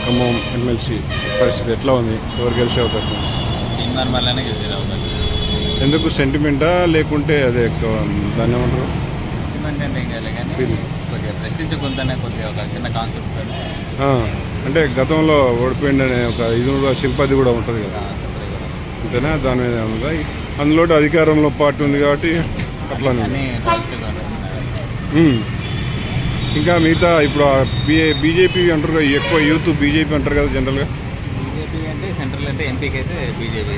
Khammam MLC పరిస్థితి ఎట్లా ఉంది? ఎవరు గెలిచే అవకాశం? ఎందుకు? సెంటిమెంటా లేకుంటే అదే దాన్ని ఏమంటారు? అంటే గతంలో ఓడిపోయిందనే ఒక ఇది సింపతి కూడా ఉంటుంది కదా, అంతేనా? దాని మీద ఉందా? అందులో అధికారంలో పార్టీ ఉంది కాబట్టి అట్లానే. ఇంకా మిగతా ఇప్పుడు బీజేపీ అంటారు కదా, ఎక్కువ యూత్ బీజేపీ అంటారు కదా జనరల్గా. సెంట్రల్ అంటే ఎంపీకి అయితే బీజేపీ,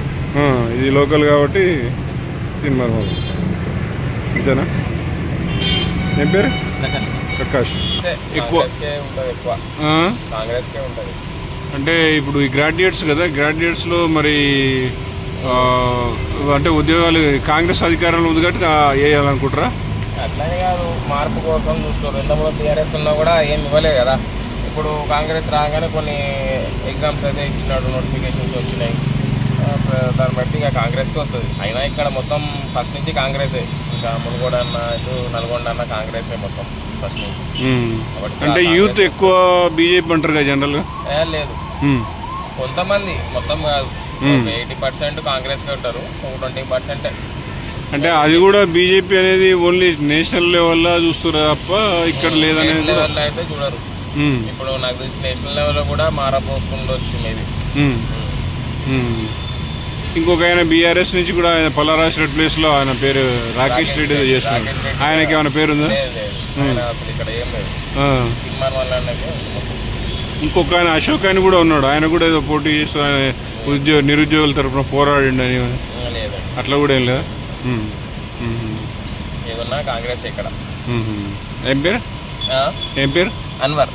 ఇది లోకల్ కాబట్టి తీర్మానం. అంతేనా? ఏం పేరు? ప్రకాష్. ఎక్కువ కాంగ్రెస్కే ఉంటుంది. అంటే ఇప్పుడు ఈ గ్రాడ్యుయేట్స్ కదా, గ్రాడ్యుయేట్స్లో మరి అంటే ఉద్యోగాలు కాంగ్రెస్ అధికారంలో ఉంది కాబట్టి వేయాలనుకుంటారా? అట్లానే కాదు, మార్పు కోసం చూస్తారు. ఎంతమంది టీఆర్ఎస్ ఉన్నా కూడా ఏం ఇవ్వలేదు కదా. ఇప్పుడు కాంగ్రెస్ రాగానే కొన్ని ఎగ్జామ్స్ అయితే ఇచ్చినాడు, నోటిఫికేషన్స్ వచ్చినాయి. దాన్ని బట్టి ఇక కాంగ్రెస్కి వస్తుంది. అయినా ఇక్కడ మొత్తం ఫస్ట్ నుంచి కాంగ్రెసే. ఇంకా మునుగోడ అన్న, ఇటు నల్గొండ అన్న కాంగ్రెసే మొత్తం ఫస్ట్ నుంచి. అంటే యూత్ ఎక్కువ బీజేపీ అంటారు కదా జనరల్గా? లేదు, కొంతమంది, మొత్తం కాదు. 80% కాంగ్రెస్కి ఉంటారు, 20%. అంటే అది కూడా బీజేపీ అనేది ఓన్లీ నేషనల్ లెవెల్లో చూస్తారు తప్ప ఇక్కడ లేదనేది లెవెల్లో అయితే చూడరు. ఇప్పుడు నాకు తెలిసి నేషనల్ లెవెల్లో కూడా మారబోతుండొచ్చు ఇది. ఇంకొక ఆయన బీఆర్ఎస్ నుంచి కూడా ఆయన పల్లారాజు ప్లేస్లో ఆయన పేరు రాకేష్ రెడ్డి చేస్తున్నారు. ఆయనకి ఏమైనా పేరు ఉందా? అసలు ఇక్కడ ఏం లేదు. ఇంకొక ఆయన అశోక్ ఆయన కూడా ఉన్నాడు, ఆయన కూడా ఏదో పోటీ చేస్తూ నిరుద్యోగుల తరఫున పోరాడిండి అని. అట్లా కూడా ఏం లేదా? ఏదన్నా కాంగ్రెస్ ఇక్కడ. ఏం పేరు? ఏం పేరు? అన్వర్.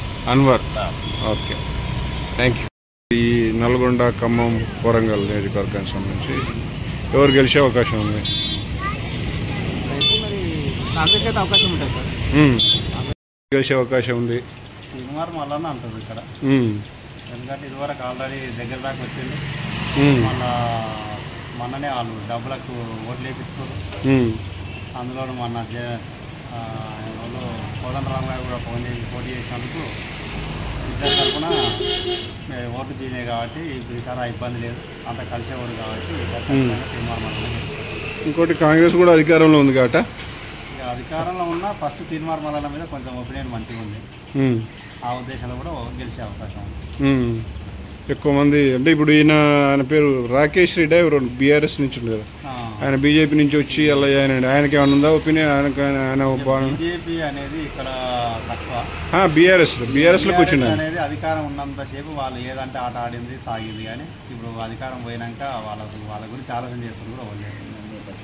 Okay, thank you. ఈ నల్గొండ, ఖమ్మం, వరంగల్ నియోజకవర్గానికి సంబంధించి ఎవరు గెలిచే అవకాశం ఉంది? కాంగ్రెస్ అయితే అవకాశం ఉంటుంది సార్. గెలిచే అవకాశం ఉంది. తీర్మానం మళ్ళీ అంటుంది ఇక్కడ. ఎందుకంటే ఇదివరకు ఆల్రెడీ దగ్గర దాకా వచ్చింది. మొన్ననే వాళ్ళు డబ్బులకు ఓట్లు వేయించుకోరు. అందులో మొన్న వాళ్ళు కోదండరామ్ గారు కూడా పోటీ చేసినందుకు ఇద్దరు తరఫున ఓట్లు తీనే కాబట్టి ఇప్పుడు ఈసారి ఇబ్బంది లేదు, అంత కలిసేవాడు కాబట్టి తీర్మానం. ఇంకోటి కాంగ్రెస్ కూడా అధికారంలో ఉంది కాబట్టి ఇక అధికారంలో ఉన్న ఫస్ట్ తీర్మానం మీద కొంచెం ఒపీనియన్ మంచిగా ఉంది. ఆ ఉద్దేశంలో కూడా గెలిచే అవకాశం ఉంది. ఎక్కువ మంది అంటే ఇప్పుడు ఆయన పేరు రాకేష్ రెడ్డి, ఎవరు బీఆర్ఎస్ నుంచి ఉంది కదా, ఆయన బీజేపీ నుంచి వచ్చి అలా ఆయనకి ఏమైనా ఉందా ఒపీనియన్? ఆయన బీజేపీ అనేది ఇక్కడ తక్కువ. బీఆర్ఎస్లోకి వచ్చింది అనేది అధికారం ఉన్నంతసేపు వాళ్ళు ఏదంటే ఆట ఆడింది సాగింది, కానీ ఇప్పుడు అధికారం పోయినాక వాళ్ళ గురించి ఆలోచన చేస్తారు కూడా వాళ్ళు.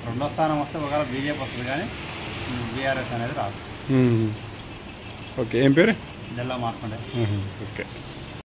రెండో స్థానం వస్తే ఒకవేళ బీజేపీ వస్తుంది, కానీ బీఆర్ఎస్ అనేది రాదు. ఓకే, ఏం పేరు? జిల్లా మార్కండే. ఓకే.